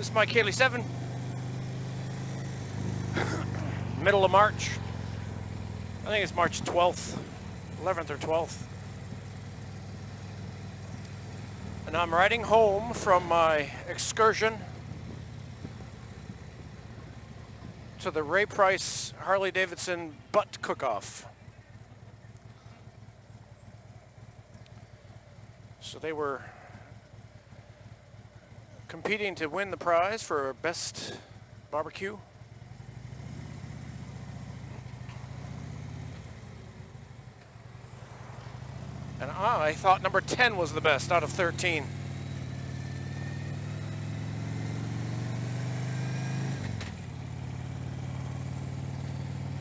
This is my Kaylee 7. Middle of March. I think it's March 12th, 11th or 12th. And I'm riding home from my excursion to the Ray Price Harley-Davidson butt cook-off. So they were competing to win the prize for best barbecue. And I thought number 10 was the best out of 13.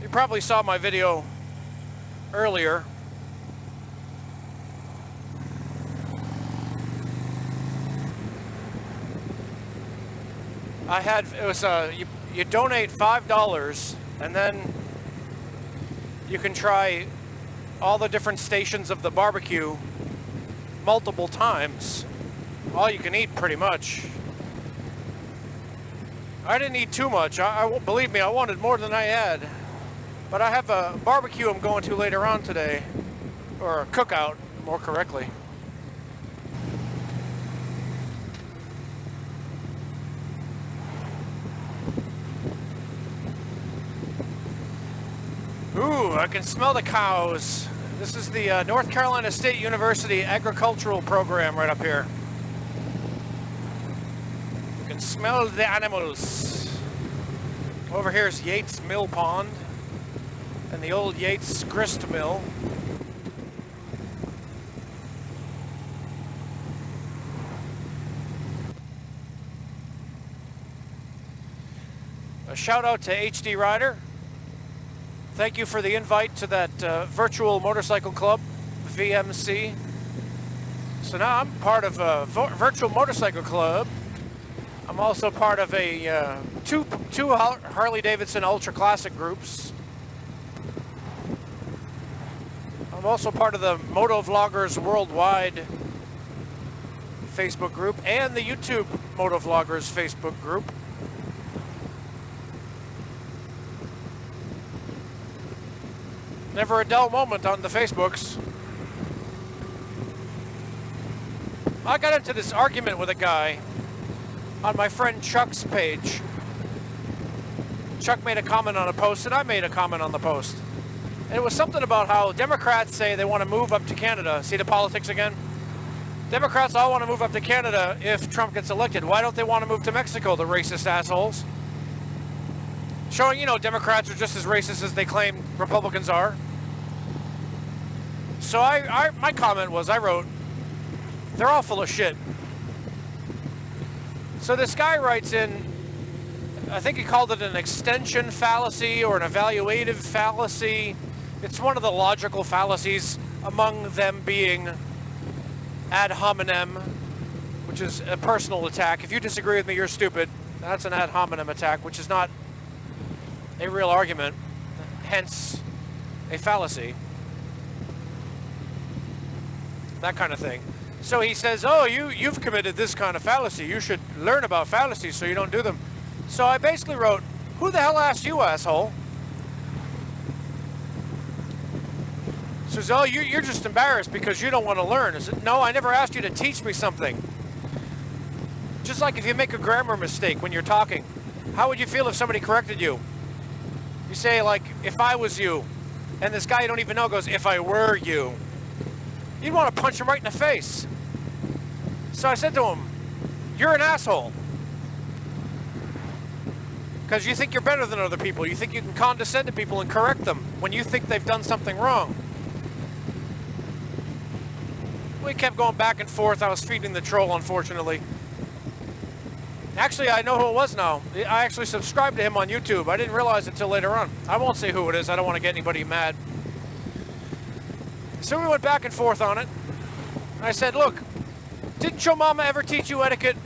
You probably saw my video earlier. You donate $5 and then you can try all the different stations of the barbecue multiple times. All you can eat, pretty much. I didn't eat too much. Believe me, I wanted more than I had. But I have a barbecue I'm going to later on today, or a cookout, more correctly. Ooh, I can smell the cows. This is the North Carolina State University agricultural program right up here. You can smell the animals. Over here is Yates Mill Pond and the old Yates grist mill. A shout out to HD Rider. Thank you for the invite to that virtual motorcycle club, VMC. So now I'm part of a virtual motorcycle club. I'm also part of a two Harley-Davidson ultra classic groups. I'm also part of the Moto Vloggers Worldwide Facebook group and the YouTube Moto Vloggers Facebook group. Never a dull moment on the Facebooks. I got into this argument with a guy on my friend Chuck's page. Chuck made a comment on a post and I made a comment on the post. And it was something about how Democrats say they want to move up to Canada. See the politics again? Democrats all want to move up to Canada if Trump gets elected. Why don't they want to move to Mexico, the racist assholes? Showing, Democrats are just as racist as they claim Republicans are. So my comment was, I wrote, they're all full of shit. So this guy writes in, I think he called it an extension fallacy or an evaluative fallacy. It's one of the logical fallacies, among them being ad hominem, which is a personal attack. If you disagree with me, you're stupid. That's an ad hominem attack, which is not a real argument, hence a fallacy. That kind of thing. So he says, oh, you've committed this kind of fallacy. You should learn about fallacies so you don't do them. So I basically wrote, who the hell asked you, asshole? So he says, oh, you're just embarrassed because you don't want to learn. I said, no, I never asked you to teach me something. Just like if you make a grammar mistake when you're talking, how would you feel if somebody corrected you? You say, like, if I was you, and this guy you don't even know goes, if I were you. You'd want to punch him right in the face. So I said to him, you're an asshole. Because you think you're better than other people. You think you can condescend to people and correct them when you think they've done something wrong. We kept going back and forth. I was feeding the troll, unfortunately. Actually, I know who it was now. I actually subscribed to him on YouTube. I didn't realize it until later on. I won't say who it is. I don't want to get anybody mad. So we went back and forth on it. I said, look, didn't your mama ever teach you etiquette?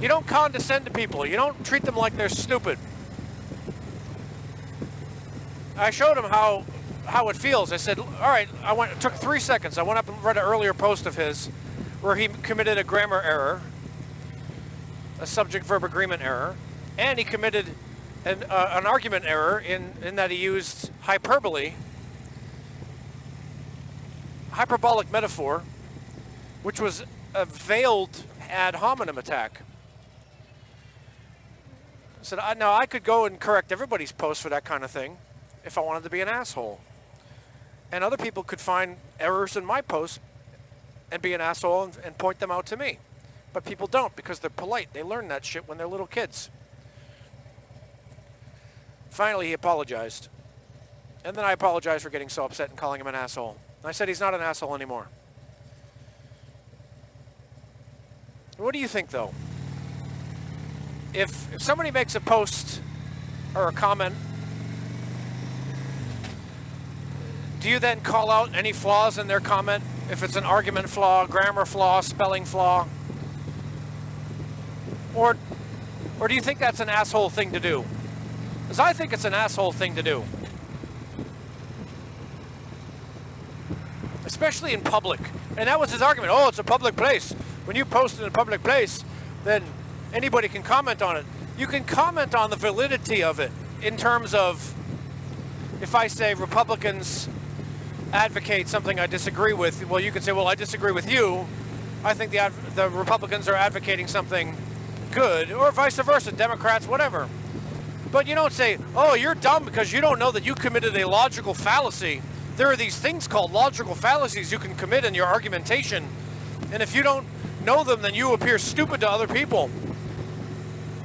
You don't condescend to people. You don't treat them like they're stupid. I showed him how it feels. I said, all right, it took 3 seconds. I went up and read an earlier post of his where he committed a grammar error. a subject-verb agreement error, and he committed an argument error in that he used hyperbolic metaphor, which was a veiled ad hominem attack. So now I could go and correct everybody's post for that kind of thing if I wanted to be an asshole. And other people could find errors in my post and be an asshole and point them out to me. But people don't, because they're polite. They learn that shit when they're little kids. Finally, he apologized. And then I apologized for getting so upset and calling him an asshole. I said he's not an asshole anymore. What do you think, though? If somebody makes a post or a comment, do you then call out any flaws in their comment? If it's an argument flaw, grammar flaw, spelling flaw? Or do you think that's an asshole thing to do? Because I think it's an asshole thing to do. Especially in public. And that was his argument. Oh, it's a public place. When you post in a public place, then anybody can comment on it. You can comment on the validity of it in terms of, if I say Republicans advocate something I disagree with, well, you can say, well, I disagree with you. I think the Republicans are advocating something good, or vice versa, Democrats, whatever. But you don't say, oh, you're dumb because you don't know that you committed a logical fallacy. There are these things called logical fallacies you can commit in your argumentation. And if you don't know them, then you appear stupid to other people.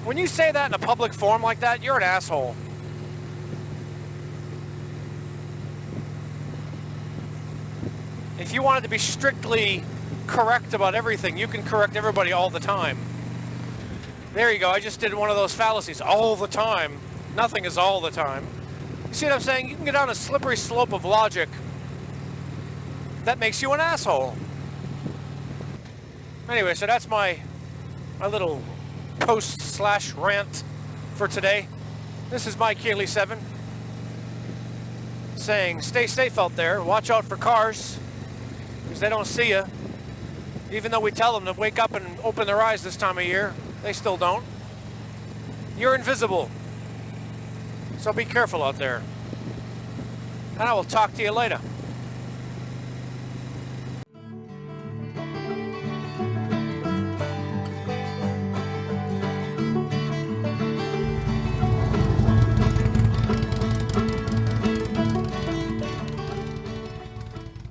When you say that in a public forum like that, you're an asshole. If you wanted to be strictly correct about everything, you can correct everybody all the time. There you go. I just did one of those fallacies. All the time. Nothing is all the time. You see what I'm saying? You can get down a slippery slope of logic that makes you an asshole. Anyway, so that's my little post/rant for today. This is Mike Keeley 7 saying, stay safe out there. Watch out for cars, because they don't see you. Even though we tell them to wake up and open their eyes this time of year, they still don't. You're invisible. So be careful out there. And I will talk to you later.